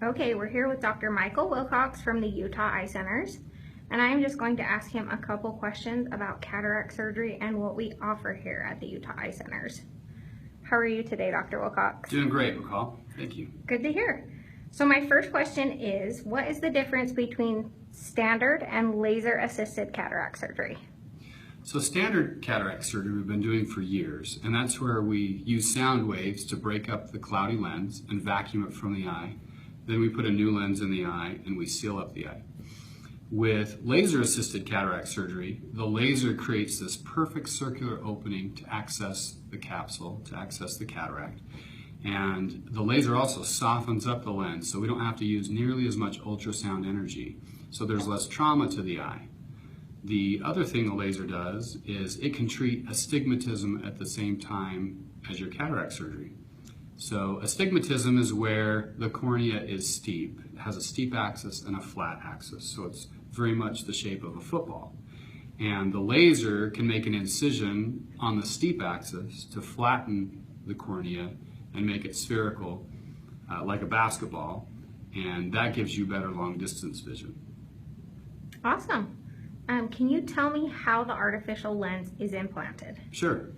Okay, we're here with Dr. Michael Wilcox from the Utah Eye Centers, and I'm just going to ask him a couple questions about cataract surgery and what we offer here at the Utah Eye Centers. How are you today, Dr. Wilcox? Doing great, McCall. Thank you. Good to hear. So my first question is, what is the difference between standard and laser-assisted cataract surgery? So standard cataract surgery we've been doing for years, and that's where we use sound waves to break up the cloudy lens and vacuum it from the eye. Then we put a new lens in the eye and we seal up the eye. With laser-assisted cataract surgery, the laser creates this perfect circular opening to access the capsule, to access the cataract. And the laser also softens up the lens, so we don't have to use nearly as much ultrasound energy. So there's less trauma to the eye. The other thing the laser does is it can treat astigmatism at the same time as your cataract surgery. So astigmatism is where the cornea is steep. It has a steep axis and a flat axis, so it's very much the shape of a football. And the laser can make an incision on the steep axis to flatten the cornea and make it spherical, like a basketball, and that gives you better long distance vision. Awesome. Can you tell me how the artificial lens is implanted? Sure.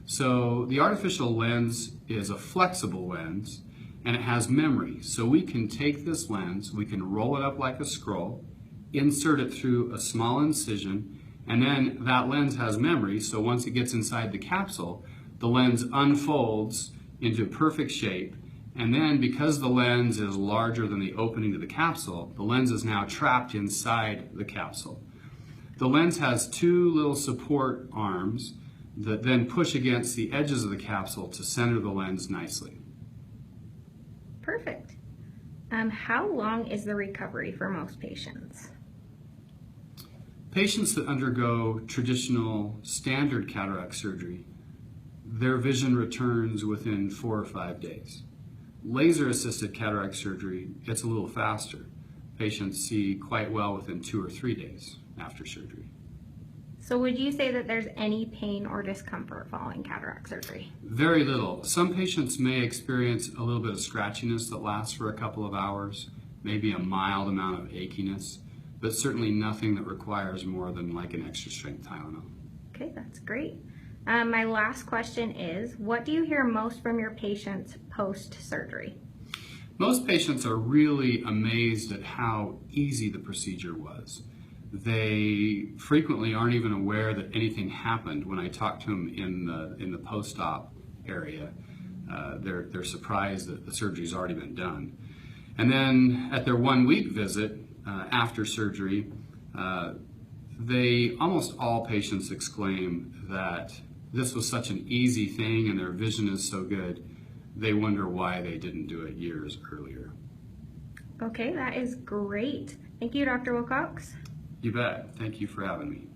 So the artificial lens is a flexible lens and it has memory. So we can take this lens, we can roll it up like a scroll, insert it through a small incision, and then that lens has memory. So once it gets inside the capsule, the lens unfolds into perfect shape. And then because the lens is larger than the opening to the capsule, the lens is now trapped inside the capsule. The lens has two little support arms that then push against the edges of the capsule to center the lens nicely. Perfect. How long is the recovery for most patients? Patients that undergo traditional standard cataract surgery, their vision returns within 4 or 5 days. Laser-assisted cataract surgery, it's a little faster. Patients see quite well within 2 or 3 days after surgery. So would you say that there's any pain or discomfort following cataract surgery? Very little. Some patients may experience a little bit of scratchiness that lasts for a couple of hours, maybe a mild amount of achiness, but certainly nothing that requires more than like an extra strength Tylenol. Okay, that's great. My last question is, what do you hear most from your patients post-surgery? Most patients are really amazed at how easy the procedure was. They frequently aren't even aware that anything happened when I talk to them in the post-op area. They're surprised that the surgery's already been done. And then at their 1-week visit after surgery, almost all patients exclaim that this was such an easy thing and their vision is so good, they wonder why they didn't do it years earlier. Okay, that is great. Thank you, Dr. Wilcox. You bet. Thank you for having me.